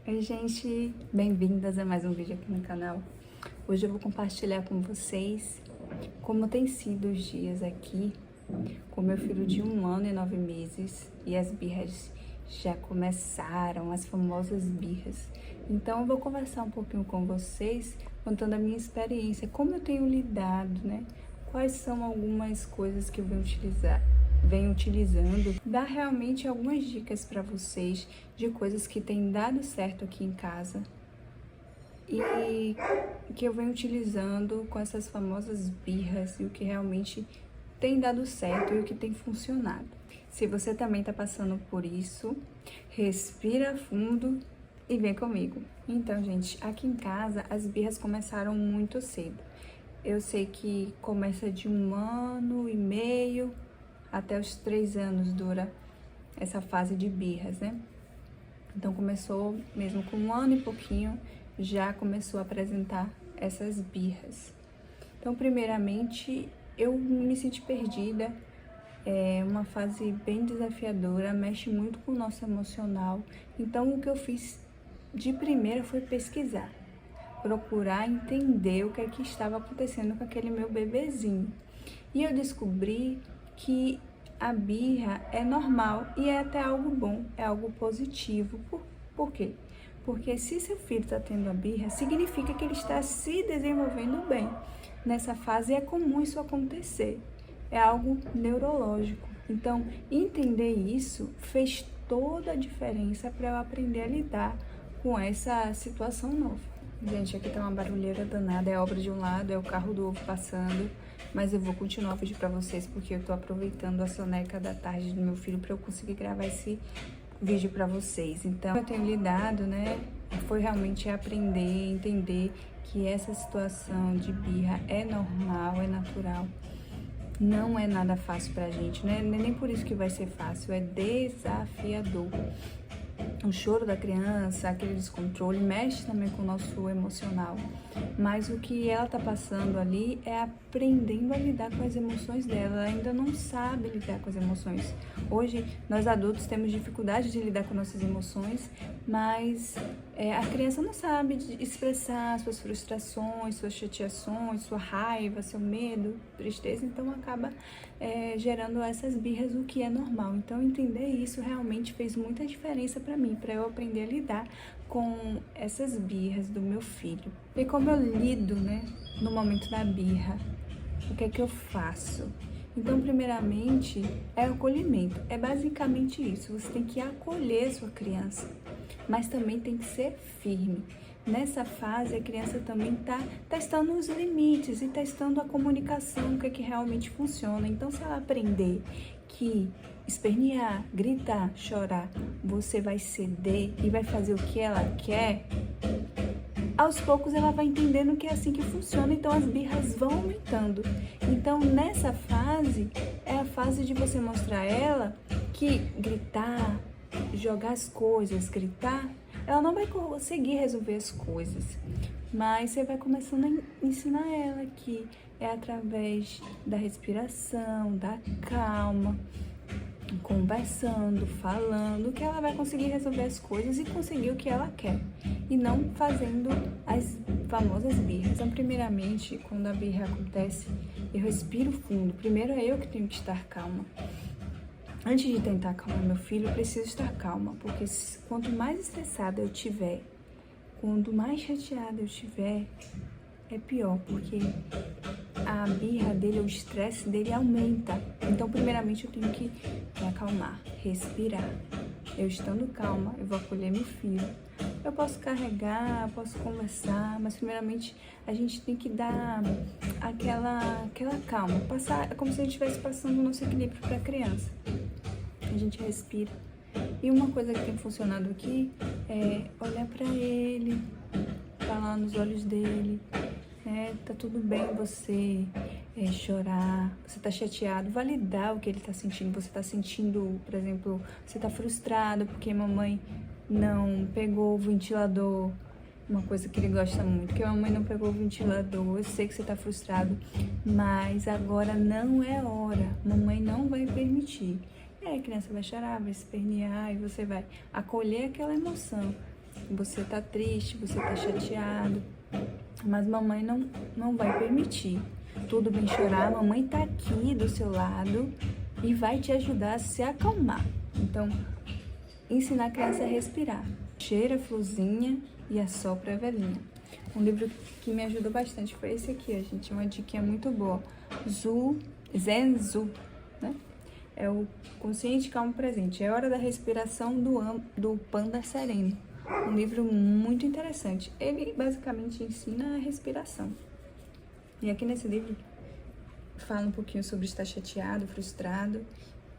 Oi gente, bem-vindas a mais um vídeo aqui no canal. Hoje eu vou compartilhar com vocês como tem sido os dias aqui com meu filho de 1 ano e 9 meses e as birras já começaram, as famosas birras. Então eu vou conversar um pouquinho com vocês, contando a minha experiência, como eu tenho lidado, né? Quais são algumas coisas que eu venho utilizando, dar realmente algumas dicas para vocês de coisas que têm dado certo aqui em casa e que eu venho utilizando com essas famosas birras e o que realmente tem dado certo e o que tem funcionado. Se você também está passando por isso, respira fundo e vem comigo. Então, gente, aqui em casa as birras começaram muito cedo. Eu sei que começa de 1 ano e meio até os 3 anos dura essa fase de birras, né? Então começou mesmo com 1 ano e pouquinho, já começou a apresentar essas birras. Então, primeiramente, eu me senti perdida, é uma fase bem desafiadora, mexe muito com o nosso emocional. Então, o que eu fiz de primeira foi pesquisar, procurar entender o que é que estava acontecendo com aquele meu bebezinho. E eu descobri que a birra é normal e é até algo bom, é algo positivo. Por quê? Porque se seu filho está tendo a birra, significa que ele está se desenvolvendo bem. Nessa fase é comum isso acontecer, é algo neurológico. Então, entender isso fez toda a diferença para eu aprender a lidar com essa situação nova. Gente, aqui tá uma barulheira danada, é obra de um lado, é o carro do ovo passando, mas eu vou continuar o vídeo pra vocês porque eu tô aproveitando a soneca da tarde do meu filho pra eu conseguir gravar esse vídeo pra vocês. Então, eu tenho lidado, né, foi realmente aprender, entender que essa situação de birra é normal, é natural. Não é nada fácil pra gente, né? Nem por isso que vai ser fácil, é desafiador. O choro da criança, aquele descontrole, mexe também com o nosso emocional. Mas o que ela tá passando ali é aprendendo a lidar com as emoções dela. Ela ainda não sabe lidar com as emoções. Hoje, nós adultos temos dificuldade de lidar com nossas emoções, mas a criança não sabe expressar suas frustrações, suas chateações, sua raiva, seu medo, tristeza. Então, acaba gerando essas birras, o que é normal. Então, entender isso realmente fez muita diferença para mim, para eu aprender a lidar com essas birras do meu filho. E como eu lido, né, no momento da birra, o que é que eu faço? Então, primeiramente, é o acolhimento. É basicamente isso. Você tem que acolher sua criança, mas também tem que ser firme. Nessa fase, a criança também está testando os limites e testando a comunicação, o que é que realmente funciona. Então, se ela aprender que espernear, gritar, chorar, você vai ceder e vai fazer o que ela quer, aos poucos ela vai entendendo que é assim que funciona, então as birras vão aumentando. Então, nessa fase, é a fase de você mostrar a ela que gritar, jogar as coisas, gritar, ela não vai conseguir resolver as coisas, mas você vai começando a ensinar ela que é através da respiração, da calma, conversando, falando, que ela vai conseguir resolver as coisas e conseguir o que ela quer, e não fazendo as famosas birras. Então, primeiramente, quando a birra acontece, eu respiro fundo. Primeiro é eu que tenho que estar calma. Antes de tentar acalmar meu filho, eu preciso estar calma, porque quanto mais estressada eu tiver, quanto mais chateada eu tiver, é pior, porque a birra dele, o estresse dele aumenta. Então, primeiramente, eu tenho que me acalmar, respirar. Eu estando calma, eu vou acolher meu filho. Eu posso carregar, posso conversar, mas primeiramente a gente tem que dar aquela calma. É como se a gente estivesse passando o nosso equilíbrio para a criança. A gente respira. E uma coisa que tem funcionado aqui é olhar para ele, falar nos olhos dele. Tá tudo bem você chorar, você tá chateado, validar o que ele tá sentindo. Você tá sentindo, por exemplo, você tá frustrado porque mamãe não pegou o ventilador, uma coisa que ele gosta muito, que a mamãe não pegou o ventilador. Eu sei que você tá frustrado, mas agora não é hora, mamãe não vai permitir. E aí a criança vai chorar, vai espernear e você vai acolher aquela emoção você tá triste, você tá chateado, mas mamãe não vai permitir. Tudo bem chorar, mamãe tá aqui do seu lado e vai te ajudar a se acalmar. Então, ensinar a criança a respirar. Cheira a florzinha e assopra a velhinha. Um livro que me ajudou bastante foi esse aqui, ó, gente. Uma diquinha muito boa. Zen Zu, né? É o Consciente Calmo Presente. É hora da respiração do Panda Sereno. Um livro muito interessante. Ele basicamente ensina a respiração. E aqui nesse livro fala um pouquinho sobre estar chateado, frustrado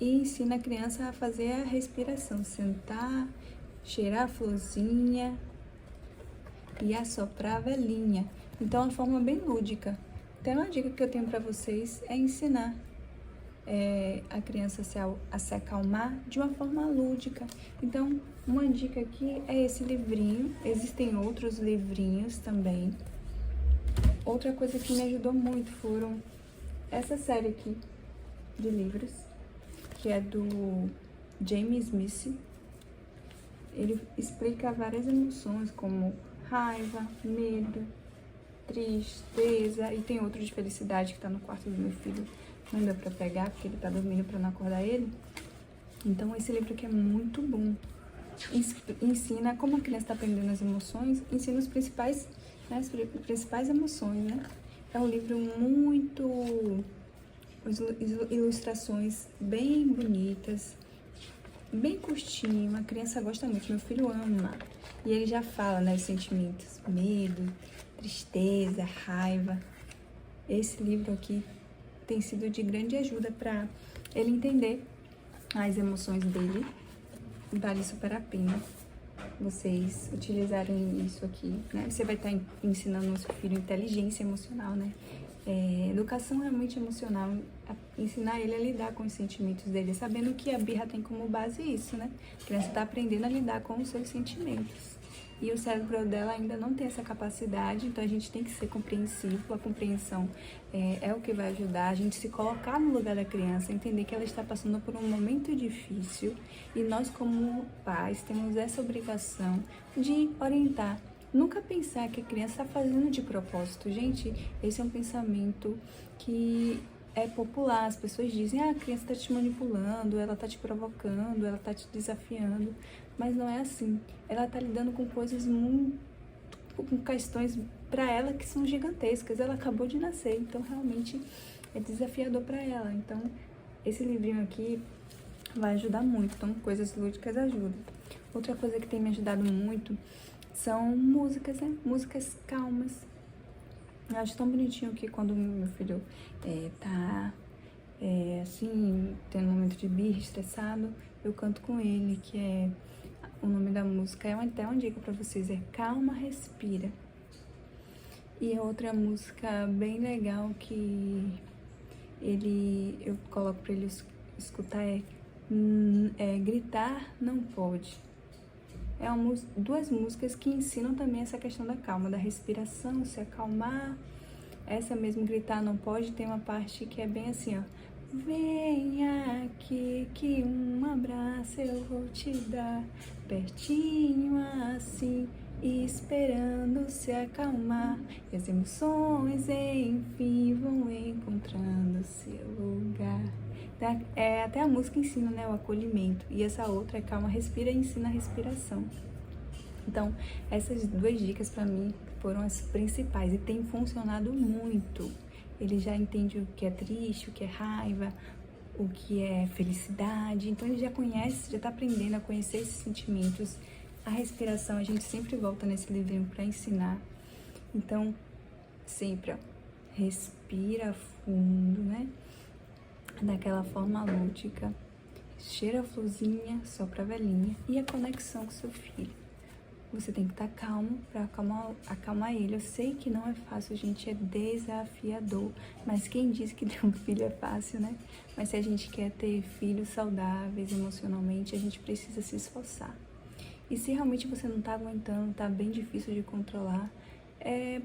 e ensina a criança a fazer a respiração, sentar, cheirar a florzinha e assoprar a velhinha. Então é uma forma bem lúdica. Então uma dica que eu tenho para vocês é ensinar a criança a se acalmar de uma forma lúdica. Então uma dica aqui é esse livrinho. Existem outros livrinhos também. Outra coisa que me ajudou muito foram essa série aqui de livros, que é do James Smith. Ele explica várias emoções, como raiva, medo, tristeza, e tem outro de felicidade que tá no quarto do meu filho. Não deu pra pegar, porque ele tá dormindo pra não acordar ele. Então esse livro aqui é muito bom. Ensina como a criança tá aprendendo as emoções, ensina os principais, né, as principais emoções, né? É um livro muito... ilustrações bem bonitas, bem curtinho, a criança gosta muito, meu filho ama. E ele já fala, né, os sentimentos, medo, tristeza, raiva. Esse livro aqui tem sido de grande ajuda para ele entender as emoções dele. Vale super a pena vocês utilizarem isso aqui, né? Você vai estar ensinando o seu filho inteligência emocional, né? Educação realmente emocional, ensinar ele a lidar com os sentimentos dele, sabendo que a birra tem como base isso, né? A criança está aprendendo a lidar com os seus sentimentos. E o cérebro dela ainda não tem essa capacidade, então a gente tem que ser compreensivo. A compreensão é o que vai ajudar a gente se colocar no lugar da criança, entender que ela está passando por um momento difícil e nós, como pais, temos essa obrigação de orientar. Nunca pensar que a criança está fazendo de propósito. Gente, esse é um pensamento que é popular. As pessoas dizem, a criança está te manipulando, ela está te provocando, ela está te desafiando. Mas não é assim. Ela está lidando com coisas com questões para ela que são gigantescas. Ela acabou de nascer, então realmente é desafiador para ela. Então, esse livrinho aqui vai ajudar muito. Então, coisas lúdicas ajudam. Outra coisa que tem me ajudado muito são músicas, né? Músicas calmas. Eu acho tão bonitinho que quando meu filho tá assim, tendo um momento de birra, estressado, eu canto com ele, que é... O nome da música é até uma dica pra vocês, é Calma, Respira. E a outra música bem legal que eu coloco pra ele escutar é Gritar Não Pode. Duas músicas que ensinam também essa questão da calma, da respiração, se acalmar. Essa mesmo, Gritar Não Pode, tem uma parte que é bem assim, ó. Vem aqui que um abraço eu vou te dar, pertinho assim, esperando se acalmar. E as emoções, enfim, vão encontrando seu lugar. Até a música ensina, né, o acolhimento. E essa outra é Calma, Respira e ensina a respiração. Então, essas duas dicas para mim foram as principais e tem funcionado muito. Ele já entende o que é triste, o que é raiva, o que é felicidade. Então ele já conhece, já está aprendendo a conhecer esses sentimentos. A respiração, a gente sempre volta nesse livrinho para ensinar. Então, sempre, ó, respira fundo, né? Daquela forma lúdica. Cheira a florzinha, sopra a velhinha. E a conexão com seu filho. Você tem que estar calmo para acalmar ele. Eu sei que não é fácil, gente, é desafiador. Mas quem disse que ter um filho é fácil, né? Mas se a gente quer ter filhos saudáveis emocionalmente, a gente precisa se esforçar. E se realmente você não está aguentando, está bem difícil de controlar,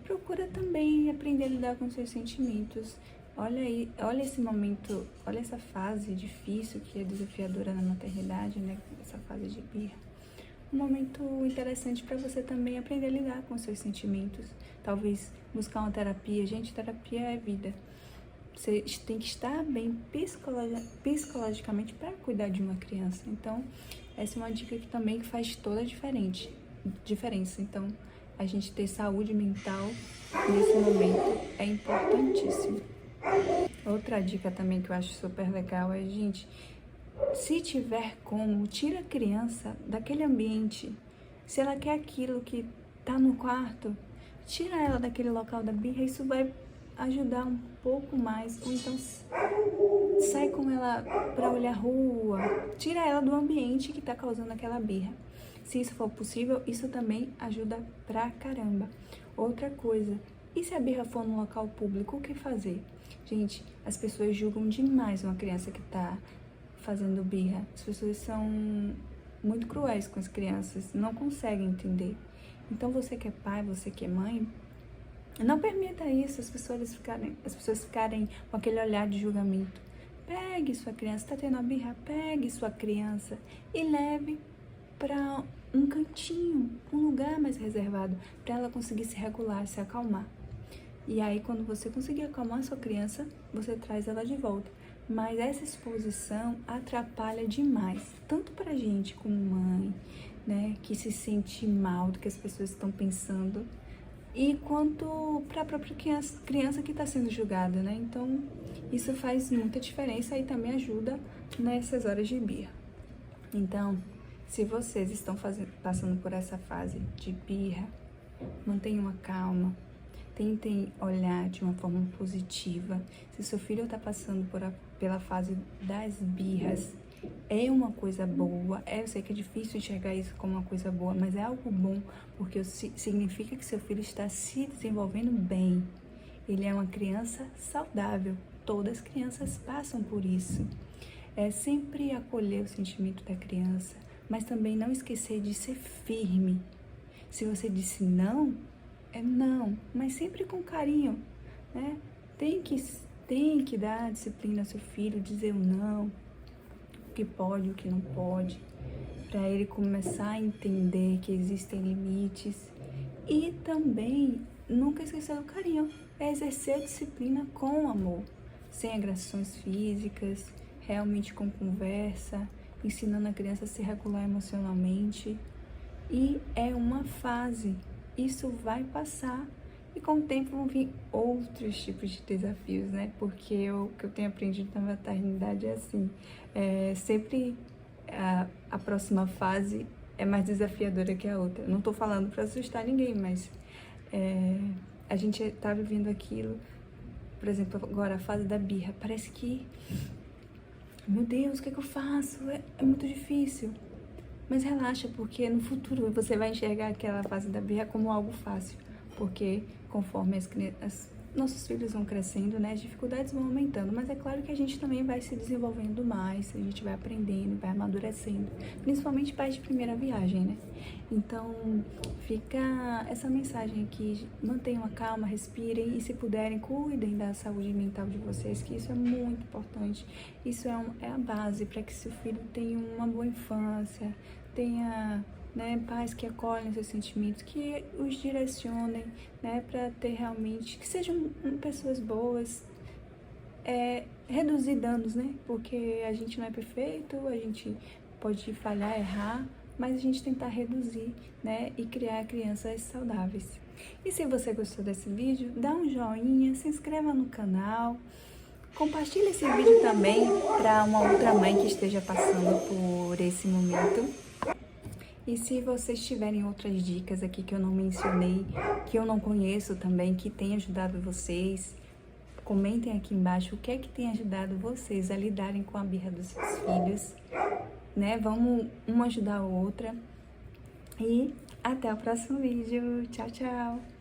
procura também aprender a lidar com seus sentimentos. Olha aí, olha esse momento, olha essa fase difícil que é desafiadora na maternidade, né? Essa fase de birra. um momento interessante para você também aprender a lidar com os seus sentimentos. Talvez buscar uma terapia. Gente, terapia é vida. Você tem que estar bem psicologicamente para cuidar de uma criança. Então, essa é uma dica que também faz toda a diferença. Então, a gente ter saúde mental nesse momento é importantíssimo. Outra dica também que eu acho super legal é, gente, se tiver como, tira a criança daquele ambiente. Se ela quer aquilo que tá no quarto, tira ela daquele local da birra. Isso vai ajudar um pouco mais. Ou então sai com ela para olhar a rua, tira ela do ambiente que tá causando aquela birra. Se isso for possível, isso também ajuda pra caramba. Outra coisa, e se a birra for no local público, o que fazer? Gente, as pessoas julgam demais uma criança que tá fazendo birra. As pessoas são muito cruéis com as crianças, não conseguem entender. Então você que é pai, você que é mãe, não permita isso, as pessoas ficarem com aquele olhar de julgamento. Pegue sua criança, tá tendo a birra, pegue sua criança e leve para um cantinho, um lugar mais reservado, para ela conseguir se regular, se acalmar. E aí, quando você conseguir acalmar a sua criança, você traz ela de volta. Mas essa exposição atrapalha demais, tanto pra gente como mãe, né, que se sente mal do que as pessoas estão pensando, e quanto para a própria criança que está sendo julgada, né? Então, isso faz muita diferença e também ajuda nessas horas de birra. Então, se vocês estão passando por essa fase de birra, mantenham a calma, tentem olhar de uma forma positiva. Se seu filho está passando pela fase das birras, é uma coisa boa. Eu sei que é difícil enxergar isso como uma coisa boa, mas é algo bom, porque significa que seu filho está se desenvolvendo bem. Ele é uma criança saudável. Todas as crianças passam por isso. É sempre acolher o sentimento da criança, mas também não esquecer de ser firme. Se você disse não, é não, mas sempre com carinho, né? Tem que dar disciplina ao seu filho, dizer o não, o que pode, o que não pode, para ele começar a entender que existem limites. E também nunca esquecer do carinho, é exercer a disciplina com amor, sem agressões físicas, realmente com conversa, ensinando a criança a se regular emocionalmente. E é uma fase, isso vai passar e com o tempo vão vir outros tipos de desafios, né? Porque o que eu tenho aprendido na maternidade é assim, sempre a próxima fase é mais desafiadora que a outra. Não tô falando para assustar ninguém, mas a gente tá vivendo aquilo, por exemplo, agora a fase da birra, parece que, meu Deus, o que é que eu faço? É muito difícil. Mas relaxa, porque no futuro você vai enxergar aquela fase da birra como algo fácil. Porque conforme nossos filhos vão crescendo, né, as dificuldades vão aumentando. Mas é claro que a gente também vai se desenvolvendo mais, a gente vai aprendendo, vai amadurecendo. Principalmente pais de primeira viagem, né? Então, fica essa mensagem aqui. Mantenham a calma, respirem e, se puderem, cuidem da saúde mental de vocês, que isso é muito importante. Isso é a base para que seu filho tenha uma boa infância, tenha, né, pais que acolhem seus sentimentos, que os direcionem, né, para ter realmente, que sejam pessoas boas, reduzir danos, né, porque a gente não é perfeito, a gente pode falhar, errar, mas a gente tentar reduzir, né, e criar crianças saudáveis. E se você gostou desse vídeo, dá um joinha, se inscreva no canal, compartilhe esse vídeo também para uma outra mãe que esteja passando por esse momento. E se vocês tiverem outras dicas aqui que eu não mencionei, que eu não conheço também, que tem ajudado vocês, comentem aqui embaixo o que é que tem ajudado vocês a lidarem com a birra dos seus filhos, né? Vamos uma ajudar a outra. E até o próximo vídeo. Tchau, tchau!